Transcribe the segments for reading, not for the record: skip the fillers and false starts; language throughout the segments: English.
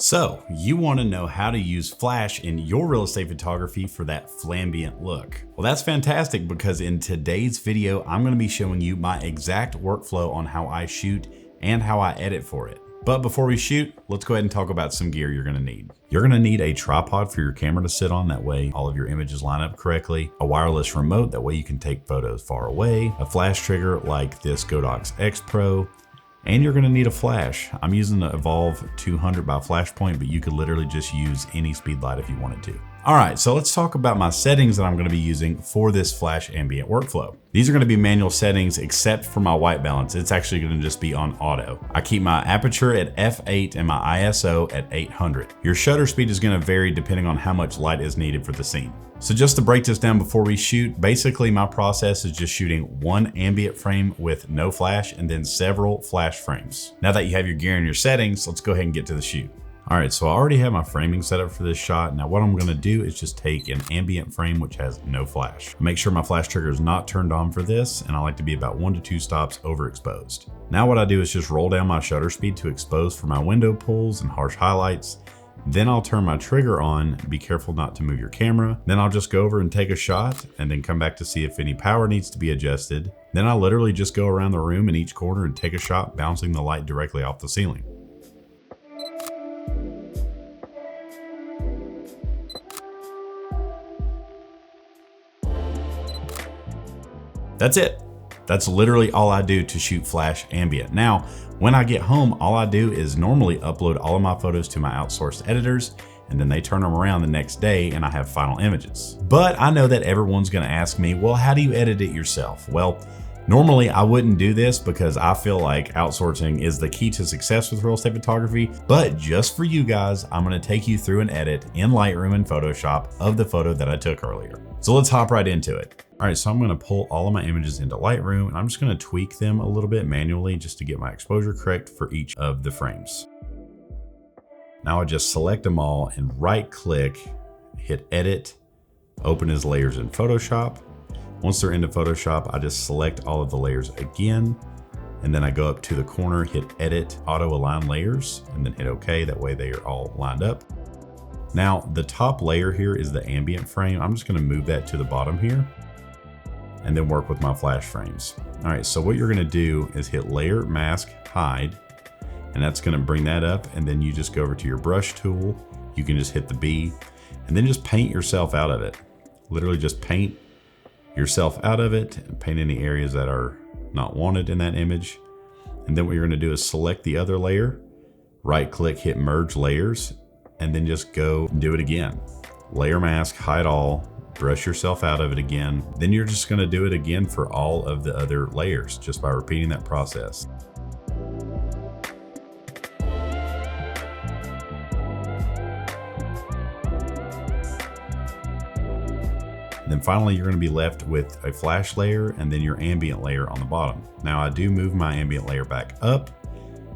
So you want to know how to use flash in your real estate photography for that flambient look. Well, that's fantastic because in today's video, I'm going to be showing you my exact workflow on how I shoot and how I edit for it. But before we shoot, let's go ahead and talk about some gear you're going to need. You're going to need a tripod for your camera to sit on, that way all of your images line up correctly, a wireless remote, that way you can take photos far away, a flash trigger like this Godox X Pro, and you're going to need a flash. I'm using the Evolve 200 by Flashpoint, but you could literally just use any speed light if you wanted to. All right, so let's talk about my settings that I'm going to be using for this flash ambient workflow. These are going to be manual settings except for my white balance. It's actually going to just be on auto. I keep my aperture at f8 and my ISO at 800. Your shutter speed is going to vary depending on how much light is needed for the scene. So just to break this down before we shoot, basically my process is just shooting one ambient frame with no flash and then several flash frames. Now that you have your gear and your settings, let's go ahead and get to the shoot. All right, so I already have my framing set up for this shot. Now what I'm gonna do is just take an ambient frame which has no flash. Make sure my flash trigger is not turned on for this, and I like to be about 1 to 2 stops overexposed. Now what I do is just roll down my shutter speed to expose for my window pulls and harsh highlights. Then I'll turn my trigger on, be careful not to move your camera. Then I'll just go over and take a shot and then come back to see if any power needs to be adjusted. Then I'll literally just go around the room in each corner and take a shot, bouncing the light directly off the ceiling. That's it. That's literally all I do to shoot flash ambient. Now, when I get home, all I do is normally upload all of my photos to my outsourced editors, and then they turn them around the next day and I have final images. But I know that everyone's gonna ask me, well, how do you edit it yourself? Well, normally I wouldn't do this because I feel like outsourcing is the key to success with real estate photography. But just for you guys, I'm gonna take you through an edit in Lightroom and Photoshop of the photo that I took earlier. So let's hop right into it. All right, so I'm gonna pull all of my images into Lightroom and I'm just gonna tweak them a little bit manually just to get my exposure correct for each of the frames. Now I just select them all and right click, hit edit, open as layers in Photoshop. Once they're into Photoshop, I just select all of the layers again, and then I go up to the corner, hit edit, auto align layers, and then hit okay. That way they are all lined up. Now the top layer here is the ambient frame. I'm just gonna move that to the bottom here and then work with my flash frames. All right, so what you're gonna do is hit layer, mask, hide, and that's gonna bring that up, and then you just go over to your brush tool. You can just hit the B, and then just paint yourself out of it. Literally just paint yourself out of it and paint any areas that are not wanted in that image. And then what you're gonna do is select the other layer, right click, hit merge layers, and then just go and do it again. Layer mask, hide all, brush yourself out of it again. Then you're just gonna do it again for all of the other layers just by repeating that process. And then finally, you're gonna be left with a flash layer and then your ambient layer on the bottom. Now I do move my ambient layer back up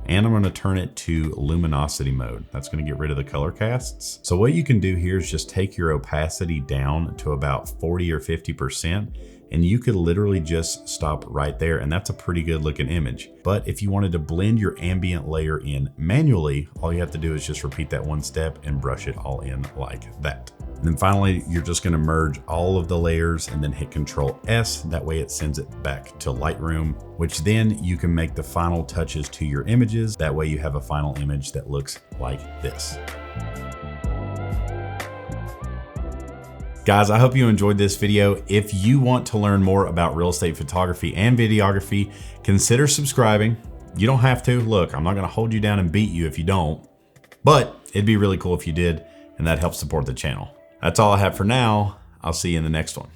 and I'm gonna turn it to luminosity mode. That's gonna get rid of the color casts. So what you can do here is just take your opacity down to about 40 or 50%, and you could literally just stop right there, and that's a pretty good looking image. But if you wanted to blend your ambient layer in manually, all you have to do is just repeat that one step and brush it all in like that. And then finally, you're just gonna merge all of the layers and then hit Control S. That way it sends it back to Lightroom, which then you can make the final touches to your images. That way you have a final image that looks like this. Guys, I hope you enjoyed this video. If you want to learn more about real estate photography and videography, consider subscribing. You don't have to. Look, I'm not gonna hold you down and beat you if you don't, but it'd be really cool if you did, and that helps support the channel. That's all I have for now. I'll see you in the next one.